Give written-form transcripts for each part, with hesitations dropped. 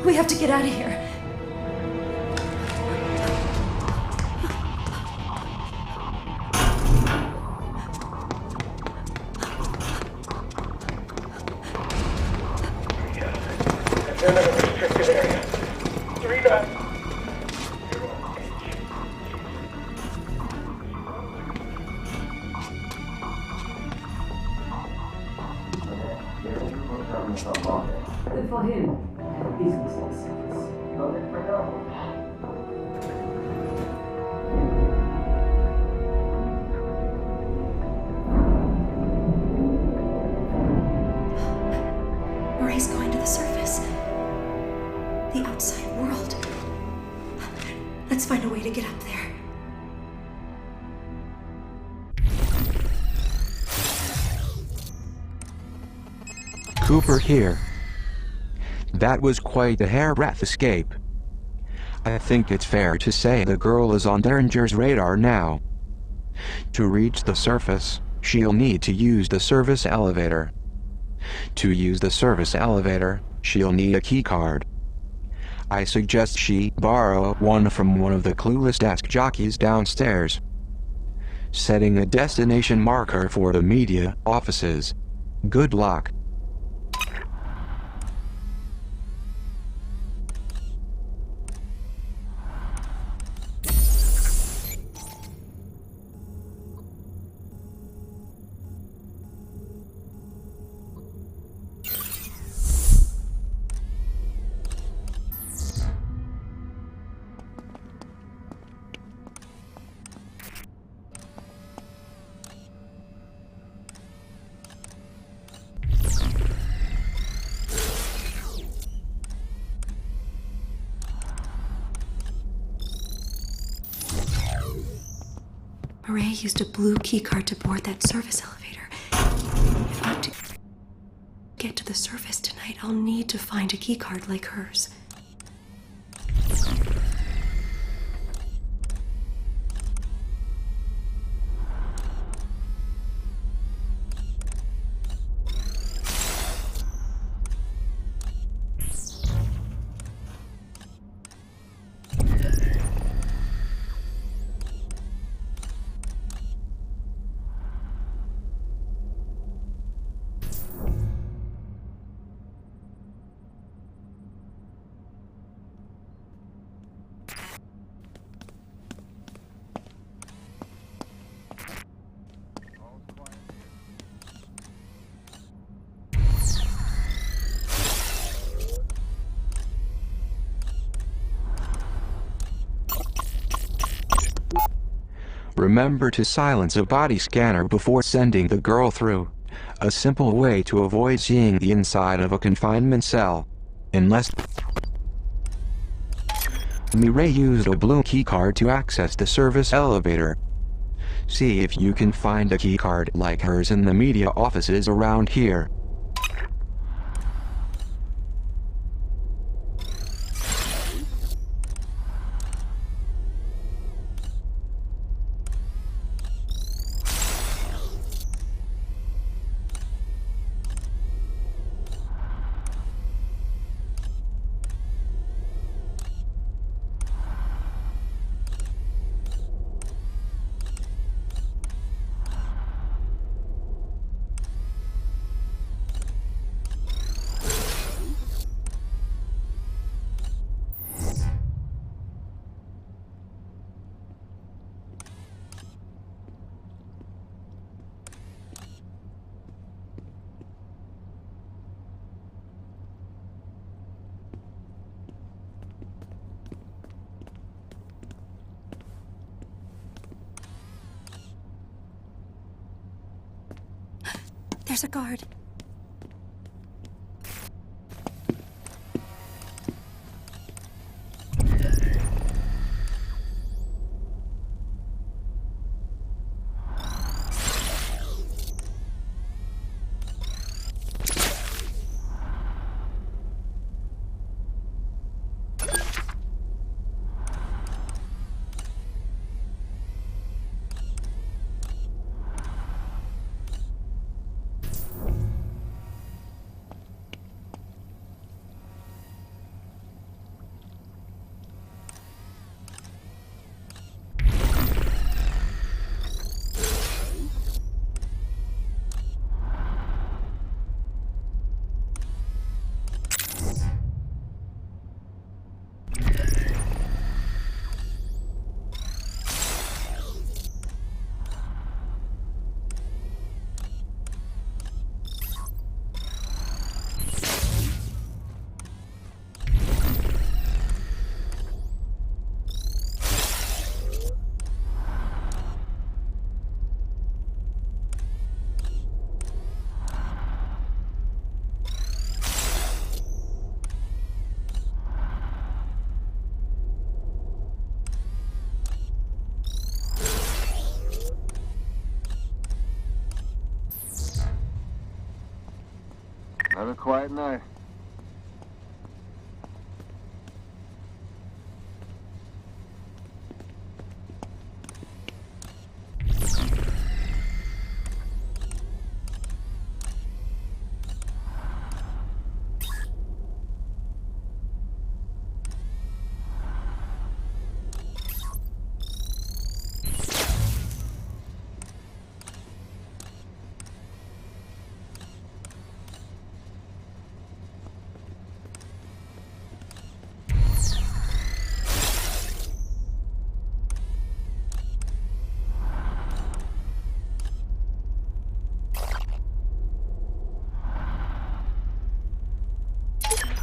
We have to get out of here. They're in a restricted area. 3 dots. Good for him. Business success. Got it for now. Ray's going to the surface. The outside world. Let's find a way to get up there. Cooper here. That was quite a hairbreadth escape. I think it's fair to say the girl is on Derringer's radar now. To reach the surface, she'll need to use the service elevator. To use the service elevator, she'll need a keycard. I suggest she borrow one from one of the clueless desk jockeys downstairs. Setting a destination marker for the media offices. Good luck. Ray used a blue keycard to board that service elevator. If I'm to get to the surface tonight, I'll need to find a keycard like hers. Remember to silence a body scanner before sending the girl through. A simple way to avoid seeing the inside of a confinement cell. Unless Ray used a blue keycard to access the service elevator. See if you can find a keycard like hers in the media offices around here. There's a guard. Have a quiet night.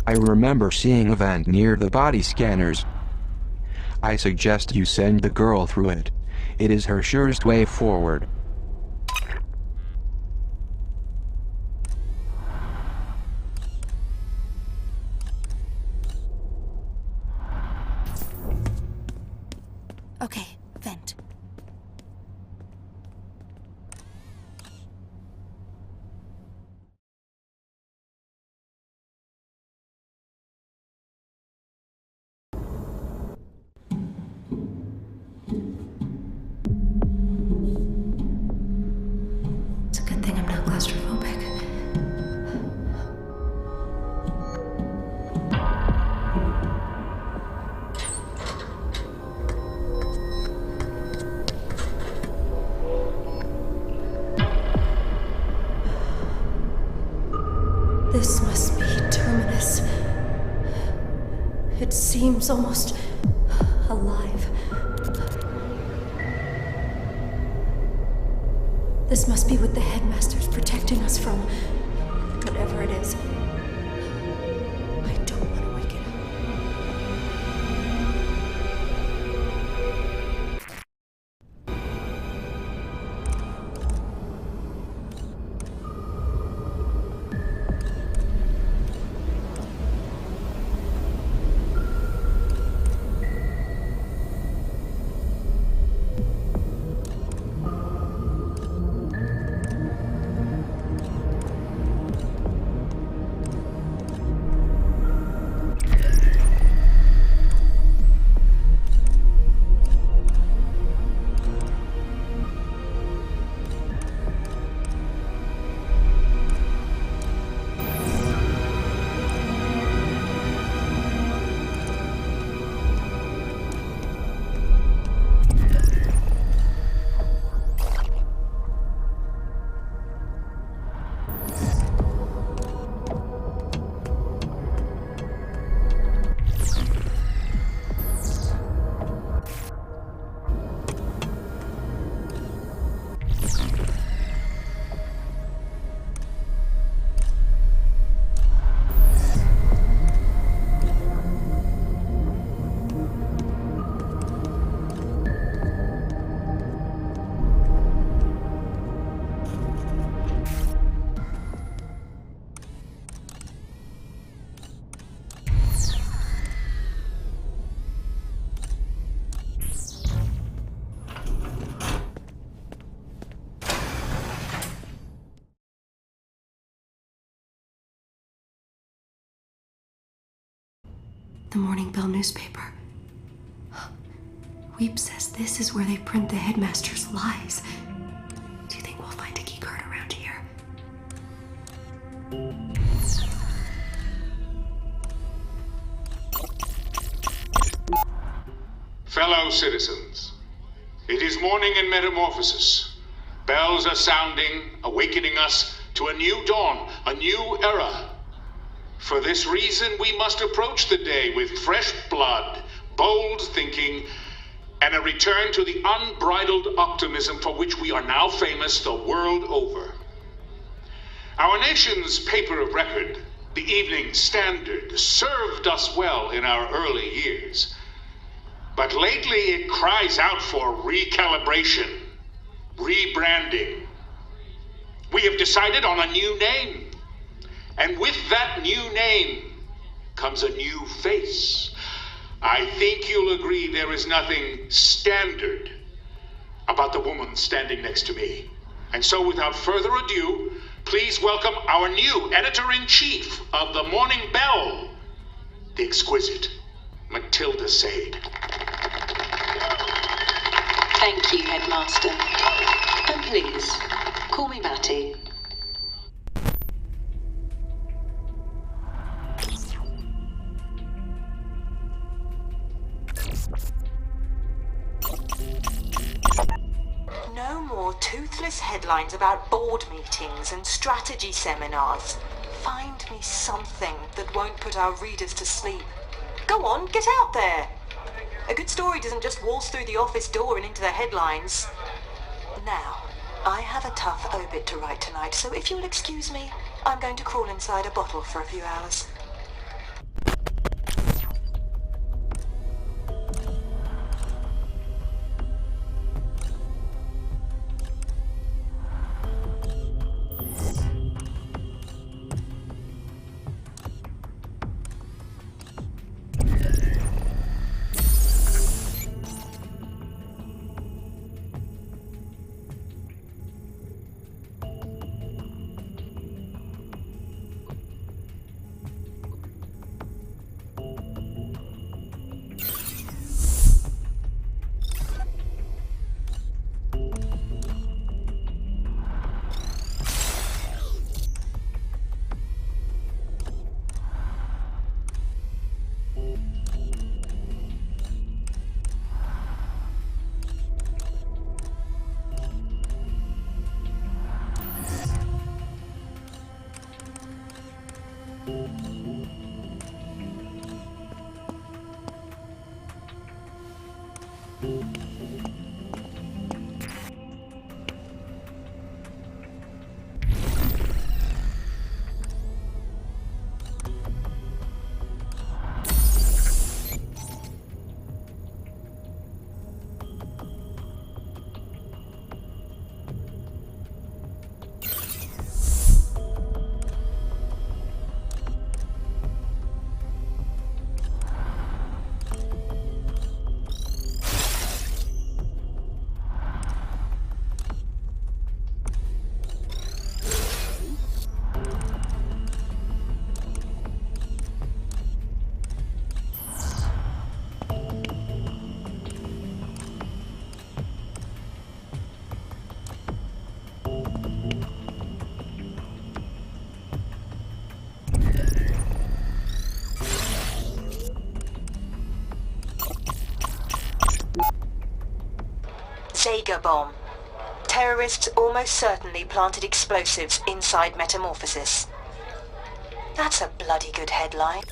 I remember seeing a vent near the body scanners. I suggest you send the girl through it. It is her surest way forward. Okay, vent. It's a good thing I'm not claustrophobic. This must be terminus. It seems almost alive. This must be what the headmaster's protecting us from. Whatever it is. I don't want to wake it up. The Morning Bell newspaper. Weep says this is where they print the headmaster's lies. Do you think we'll find a keycard around here? Fellow citizens, it is morning in Metamorphosis. Bells are sounding, awakening us to a new dawn, a new era. For this reason, we must approach the day with fresh blood, bold thinking, and a return to the unbridled optimism for which we are now famous the world over. Our nation's paper of record, the Evening Standard, served us well in our early years. But lately it cries out for recalibration, rebranding. We have decided on a new name. And with that new name comes a new face. I think you'll agree there is nothing standard about the woman standing next to me. And so without further ado, please please welcome our new editor-in-chief of the Morning Bell, the exquisite Matilda Sade. Thank you, Headmaster. And please, call me Matty. No more toothless headlines about board meetings and strategy seminars. Find me something that won't put our readers to sleep. Go on, get out there. A good story doesn't just waltz through the office door and into the headlines. Now, I have a tough obit to write tonight, so if you'll excuse me, I'm going to crawl inside a bottle for a few hours. Sega bomb. Terrorists almost certainly planted explosives inside Metamorphosis. That's a bloody good headline.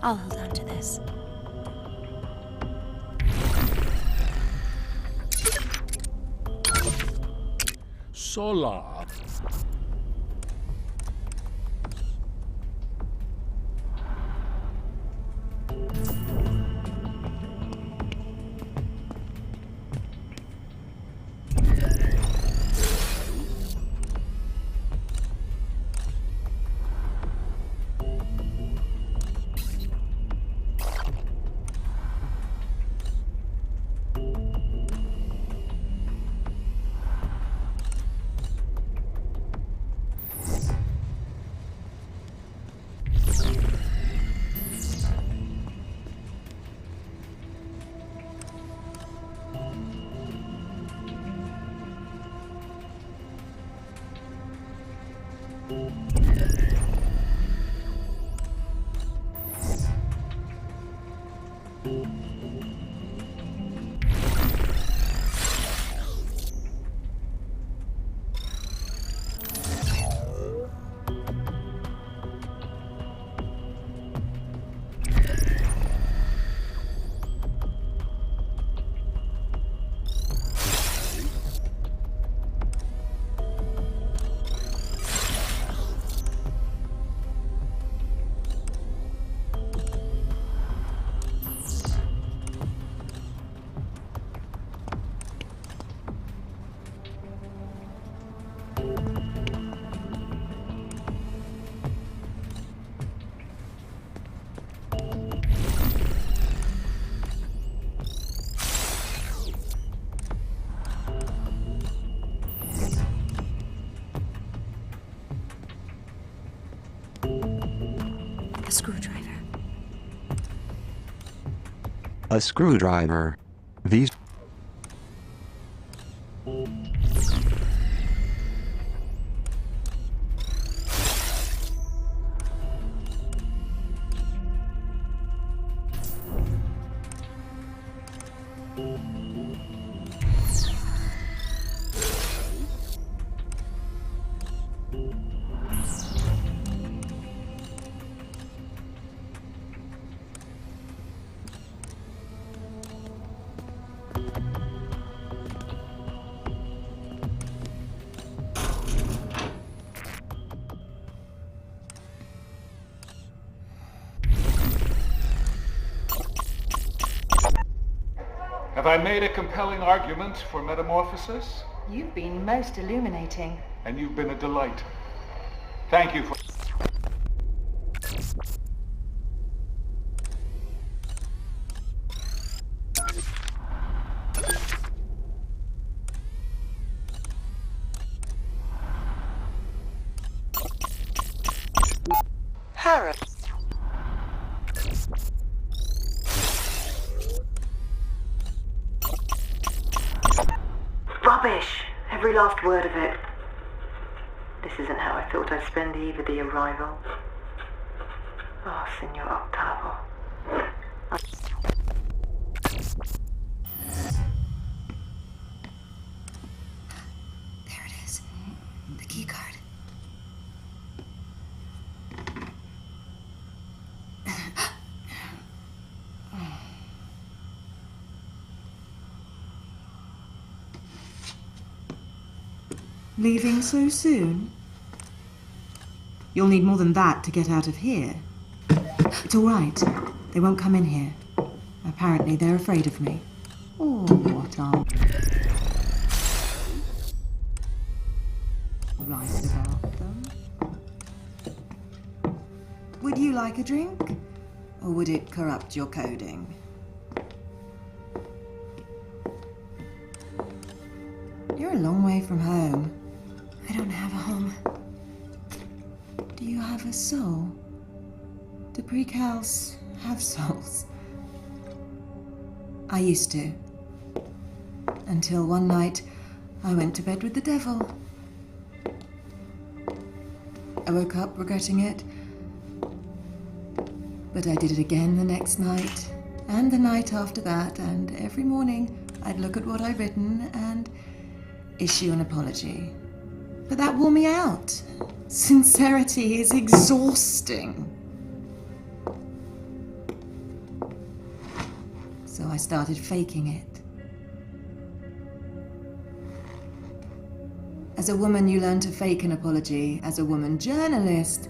I'll hold on to this. Solar. screwdriver. A screwdriver. These... Have I made a compelling argument for Metamorphosis? You've been most illuminating. And you've been a delight. Thank you for... Harry. Rubbish! Every last word of it. This isn't how I thought I'd spend the eve of the arrival. Oh, Signor Octavo. There it is. The key card. Leaving so soon? You'll need more than that to get out of here. It's all right. They won't come in here. Apparently they're afraid of me. Oh, what are... right about them. Would you like a drink? Or would it corrupt your coding? You're a long way from home. I don't have a home. Do you have a soul? Do precals have souls? I used to. Until one night, I went to bed with the devil. I woke up regretting it. But I did it again the next night, and the night after that, and every morning I'd look at what I'd written and issue an apology. But that wore me out. Sincerity is exhausting. So I started faking it. As a woman, you learn to fake an apology. As a woman journalist,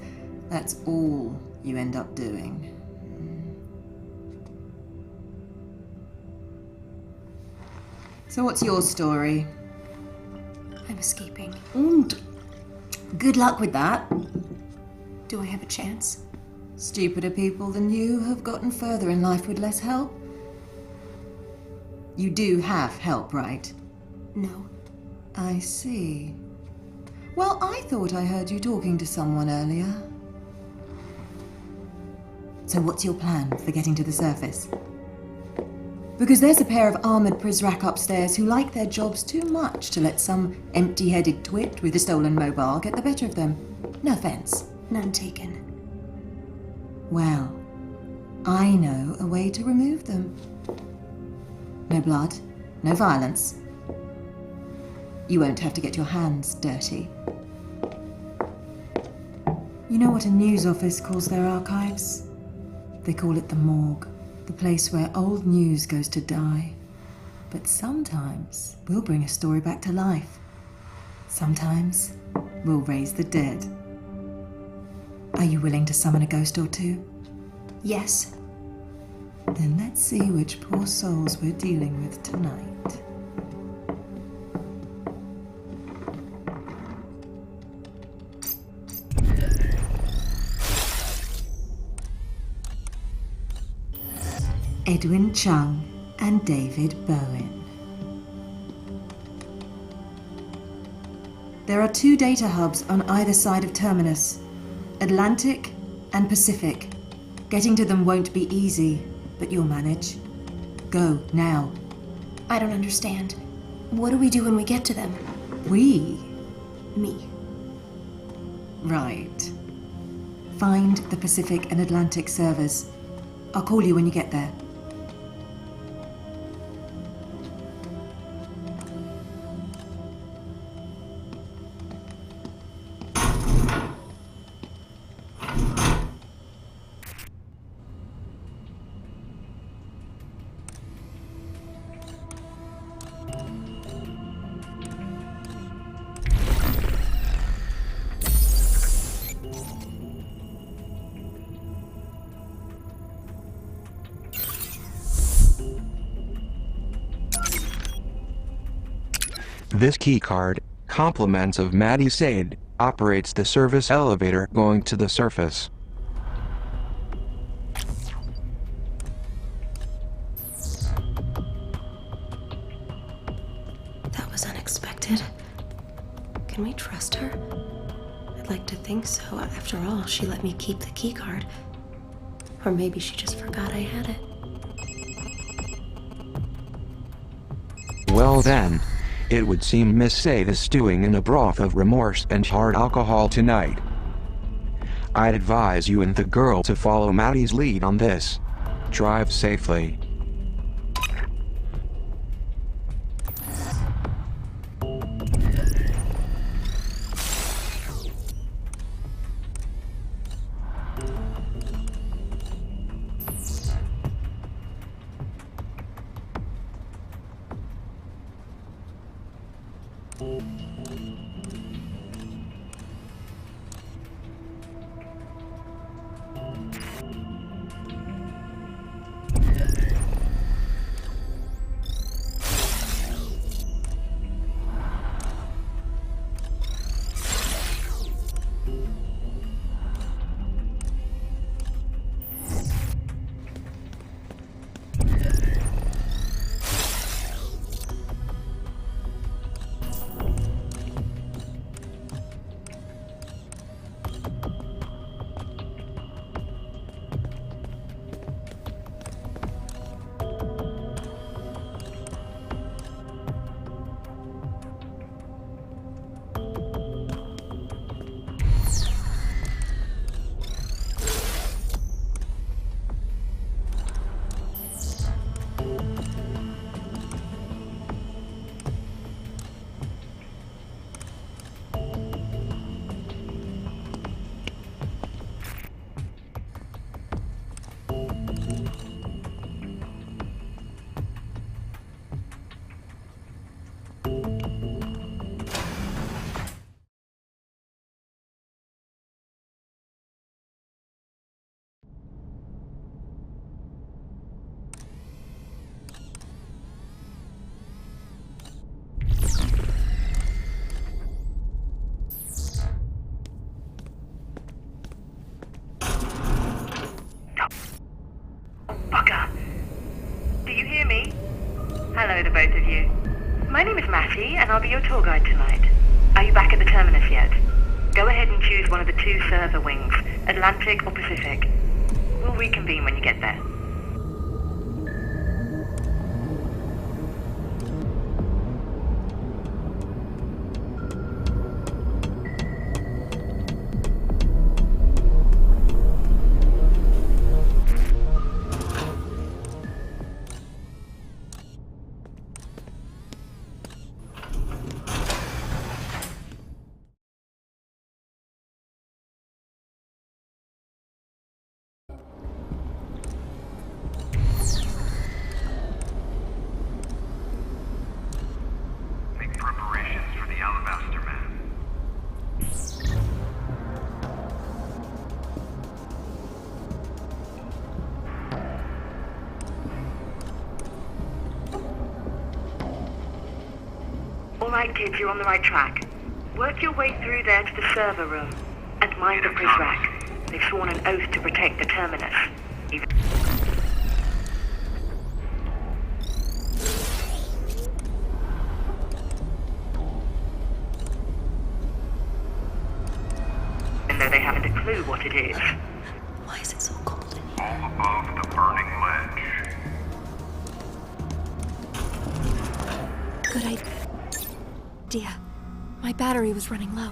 that's all you end up doing. So what's your story? I'm escaping. Good luck with that. Do I have a chance? Stupider people than you have gotten further in life with less help. You do have help, right? No. I see. Well, I thought I heard you talking to someone earlier. So what's your plan for getting to the surface? Because there's a pair of armoured Prizrak upstairs who like their jobs too much to let some empty-headed twit with a stolen mobile get the better of them. No offence. None taken. Well, I know a way to remove them. No blood, no violence. You won't have to get your hands dirty. You know what a news office calls their archives? They call it the morgue. The place where old news goes to die. But sometimes we'll bring a story back to life. Sometimes we'll raise the dead. Are you willing to summon a ghost or two? Yes. Then let's see which poor souls we're dealing with tonight. Edwin Chung and David Bowen. There are 2 data hubs on either side of Terminus, Atlantic and Pacific. Getting to them won't be easy, but you'll manage. Go, now. I don't understand. What do we do when we get to them? We? Me. Right. Find the Pacific and Atlantic servers. I'll call you when you get there. This keycard, compliments of Maddie Sade, operates the service elevator going to the surface. That was unexpected. Can we trust her? I'd like to think so. After all, she let me keep the keycard. Or maybe she just forgot I had it. Well then, it would seem Miss Sade is stewing in a broth of remorse and hard alcohol tonight. I'd advise you and the girl to follow Maddie's lead on this. Drive safely. Hello, the both of you. My name is Matty, and I'll be your tour guide tonight. Are you back at the terminus yet? Go ahead and choose one of the two server wings, Atlantic or Pacific. We'll reconvene when you get there. Alright kids, you're on the right track. Work your way through there to the server room. And mind the priz rack. They've sworn an oath to protect the terminus. Even though they haven't a clue what it is. Why is it so cold in here? Roll above the burning ledge. Good idea. My battery was running low.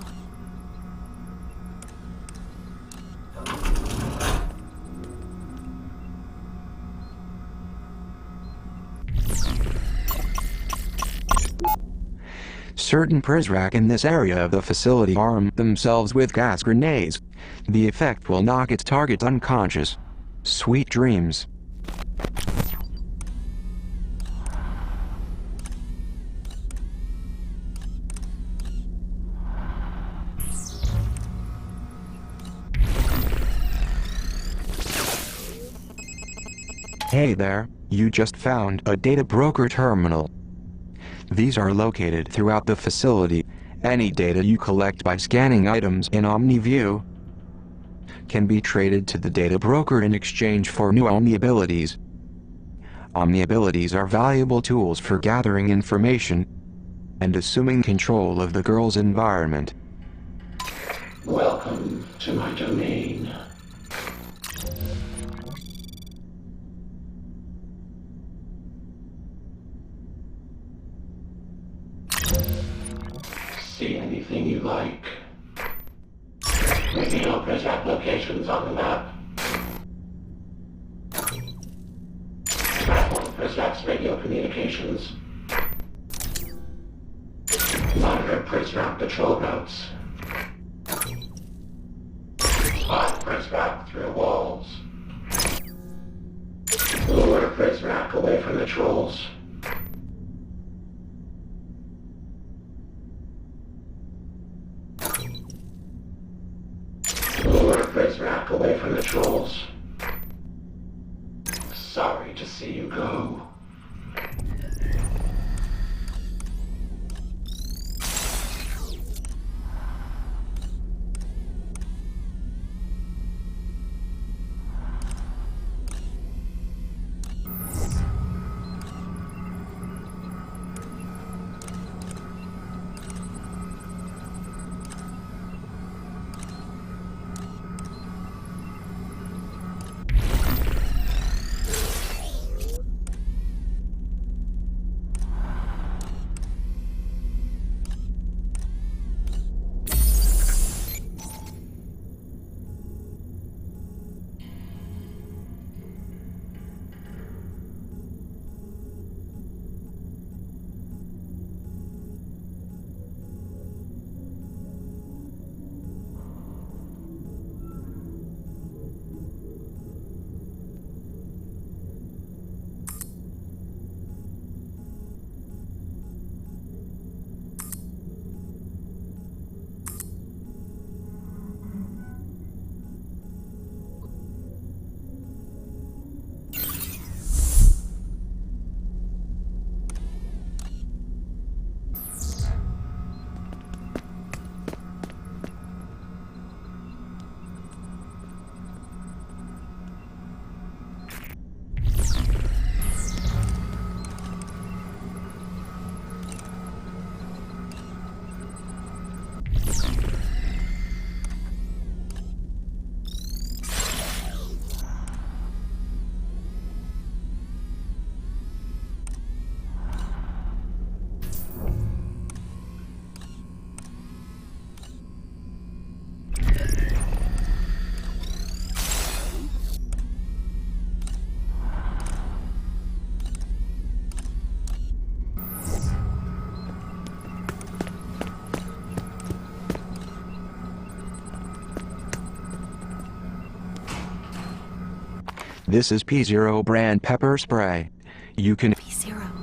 Certain Prizrak in this area of the facility arm themselves with gas grenades. The effect will knock its target unconscious. Sweet dreams. Hey there, you just found a data broker terminal. These are located throughout the facility. Any data you collect by scanning items in OmniView can be traded to the data broker in exchange for new Omni abilities. Omni abilities are valuable tools for gathering information and assuming control of the girl's environment. Welcome to my domain. See anything you like. Maybe help us have locations on the map. Platform for Zach's radio communications. Monitor Prizrak patrol routes. Spot Prizrak through walls. Lure Prizrak away from the trolls. Lure Prizrak away from the trolls. Sorry to see you go. This is P0 brand pepper spray. You can P0.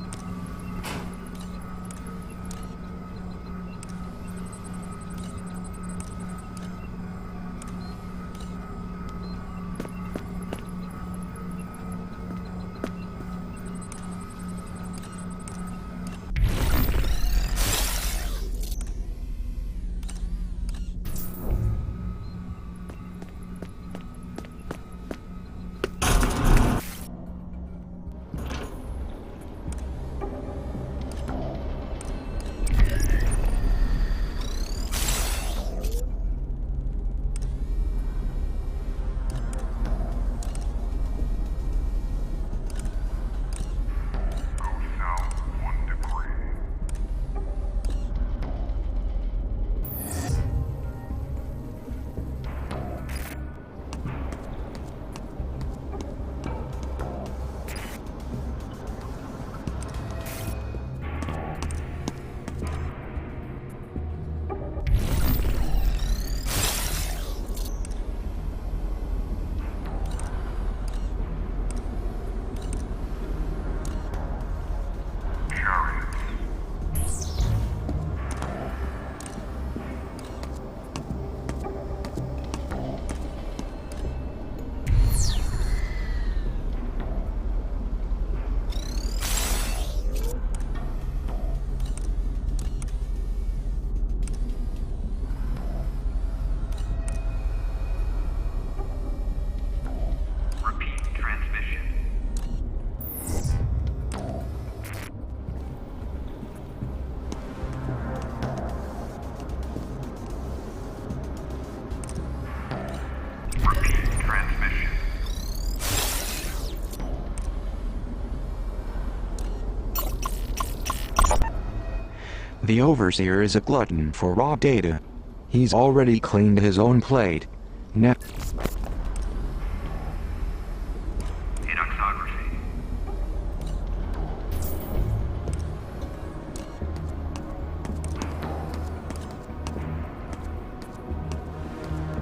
The Overseer is a glutton for raw data. He's already cleaned his own plate. Now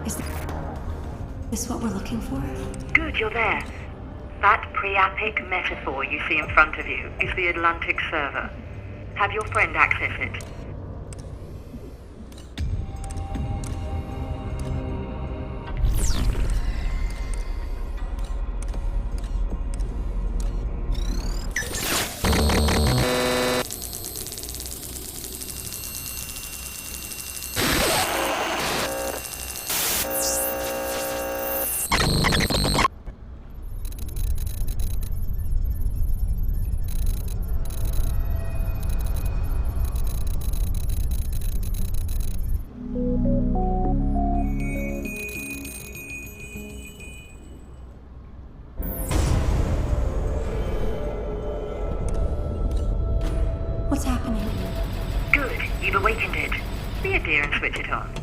Is this what we're looking for? Good, you're there. That pre-epic metaphor you see in front of you is the Atlantic server. Have your friend access it. What's happening? Good, you've awakened it. Be a dear and switch it on.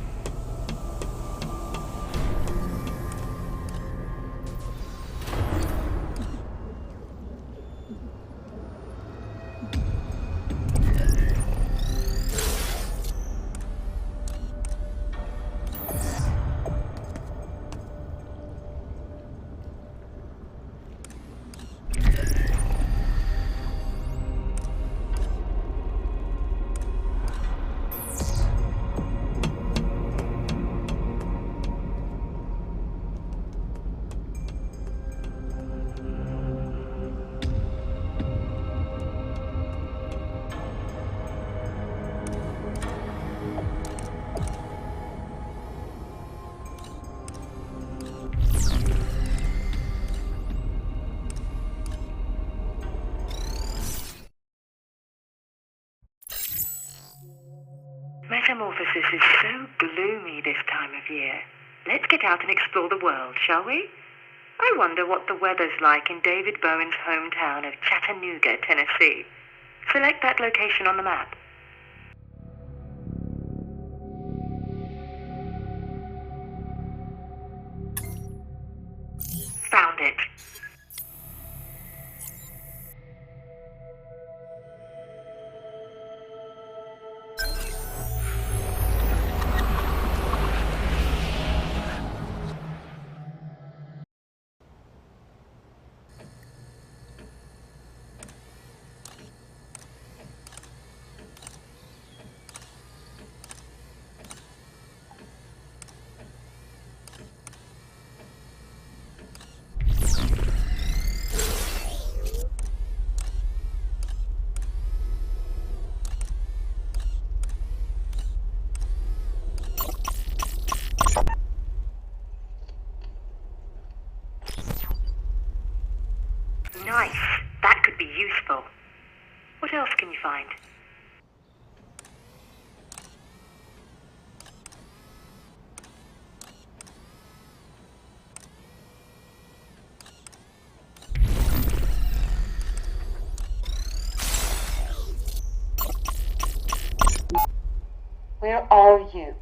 Metamorphosis is so gloomy this time of year. Let's get out and explore the world, shall we? I wonder what the weather's like in David Bowen's hometown of Chattanooga, Tennessee. Select that location on the map. Found it. Nice. That could be useful. What else can you find? Where are you?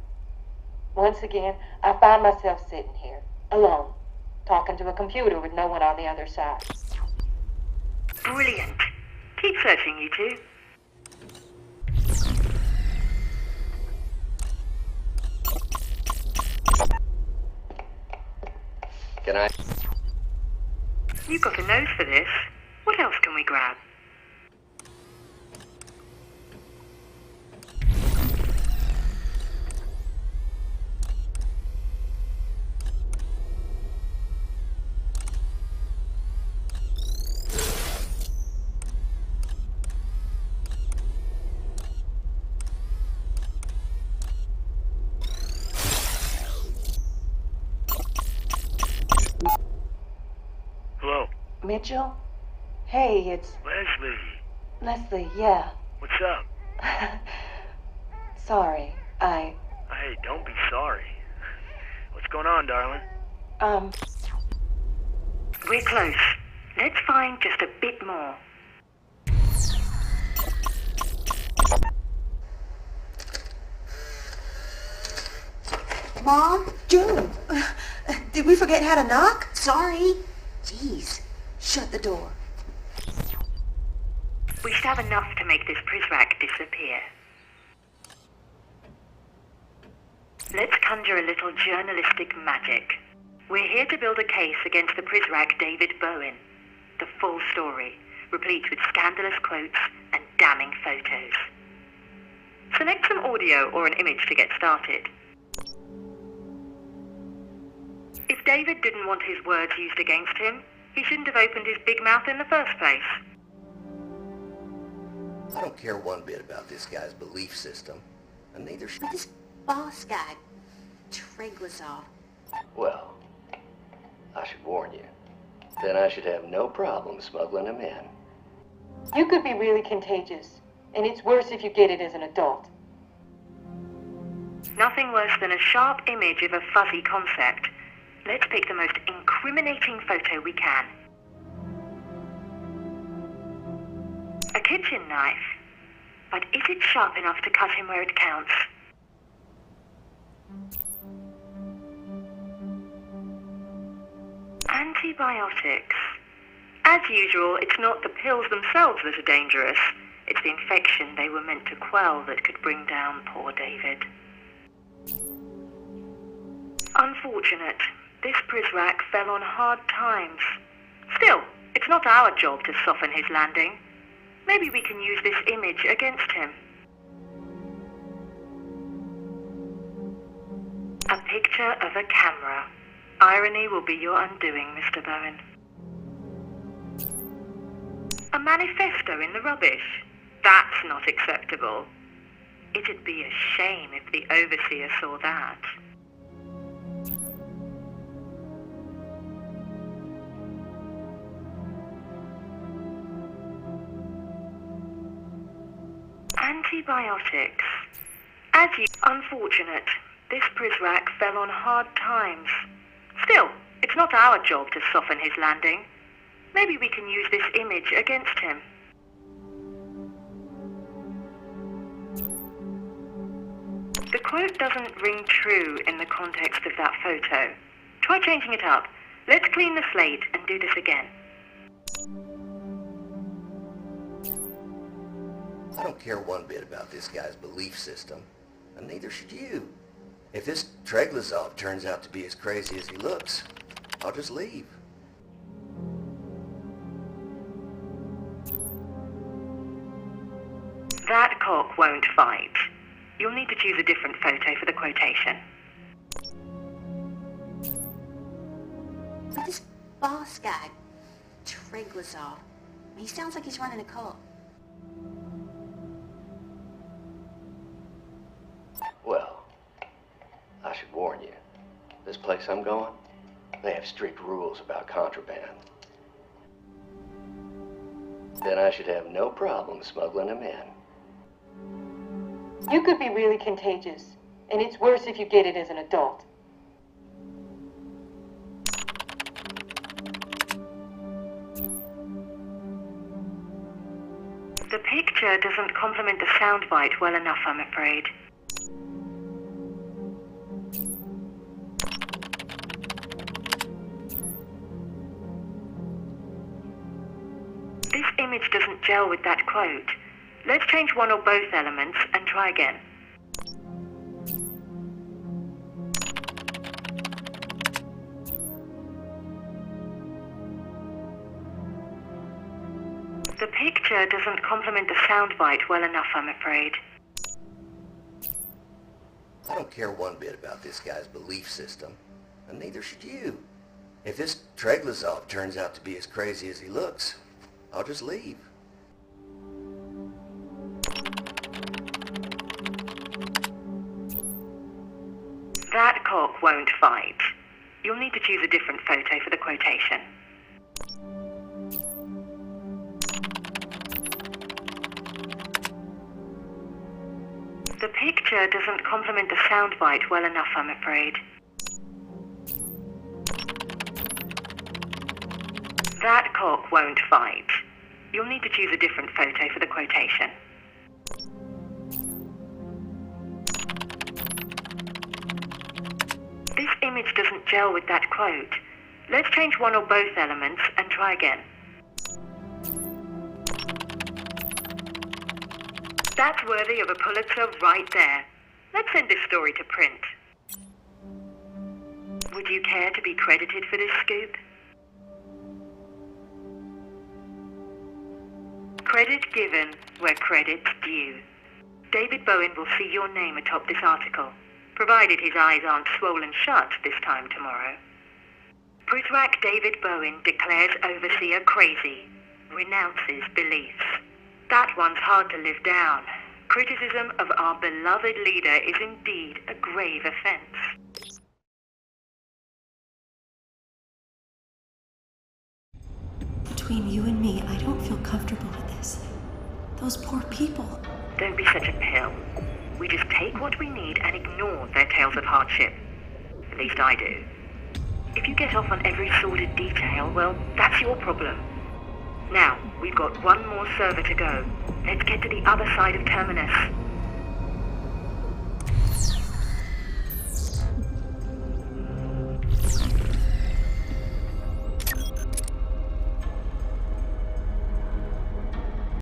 Once again, I find myself sitting here, alone, talking to a computer with no one on the other side. Brilliant. Keep searching, you two. Can I? You've got a nose for this. What else can we grab? Hello? Mitchell? Hey, it's Leslie. Leslie, yeah. What's up? Sorry, Hey, don't be sorry. What's going on, darling? We're close. Let's find just a bit more. Mom? June! Did we forget how to knock? Sorry. Jeez. Shut the door. We should have enough to make this Prizrak disappear. Let's conjure a little journalistic magic. We're here to build a case against the Prizrak David Bowen. The full story, replete with scandalous quotes and damning photos. Select some audio or an image to get started. If David didn't want his words used against him, he shouldn't have opened his big mouth in the first place. I don't care one bit about this guy's belief system, and neither should... But this boss guy, Treglazov. Well, I should warn you. Then I should have no problem smuggling him in. You could be really contagious, and it's worse if you get it as an adult. Nothing worse than a sharp image of a fuzzy concept. Let's pick the most incriminating photo we can. A kitchen knife. But is it sharp enough to cut him where it counts? Antibiotics. As usual, it's not the pills themselves that are dangerous. It's the infection they were meant to quell that could bring down poor David. Unfortunate. This Prizrak fell on hard times. Still, it's not our job to soften his landing. Maybe we can use this image against him. A picture of a camera. Irony will be your undoing, Mr. Bowen. A manifesto in the rubbish. That's not acceptable. It'd be a shame if the overseer saw that. Antibiotics. Unfortunate. This Prizrak fell on hard times. Still, it's not our job to soften his landing. Maybe we can use this image against him. The quote doesn't ring true in the context of that photo. Try changing it up. Let's clean the slate and do this again. I don't care one bit about this guy's belief system, and neither should you. If this Treglazov turns out to be as crazy as he looks, I'll just leave. That cock won't fight. You'll need to choose a different photo for the quotation. But this boss guy, Treglazov, he sounds like he's running a cult. Well, I should warn you. This place I'm going, they have strict rules about contraband. Then I should have no problem smuggling him in. You could be really contagious, and it's worse if you get it as an adult. The picture doesn't complement the soundbite well enough, I'm afraid. This image doesn't gel with that quote. Let's change one or both elements and try again. The picture doesn't complement the soundbite well enough, I'm afraid. I don't care one bit about this guy's belief system, and neither should you. If this Treglazov turns out to be as crazy as he looks, I'll just leave. That cock won't fight. You'll need to choose a different photo for the quotation. The picture doesn't complement the soundbite well enough, I'm afraid. That cock won't fight. You'll need to choose a different photo for the quotation. image doesn't gel with that quote. Let's change one or both elements and try again. That's worthy of a Pulitzer right there. Let's send this story to print. Would you care to be credited for this scoop? Credit given where credit's due. David Bowen will see your name atop this article, provided his eyes aren't swollen shut this time tomorrow. Pritwak David Bowen declares overseer crazy, renounces beliefs. That one's hard to live down. Criticism of our beloved leader is indeed a grave offense. Between you and me, I don't feel comfortable with this. Those poor people. Don't be such a pill. We just take what we need and ignore their tales of hardship. At least I do. If you get off on every sordid detail, well, that's your problem. Now, we've got one more server to go. Let's get to the other side of Terminus.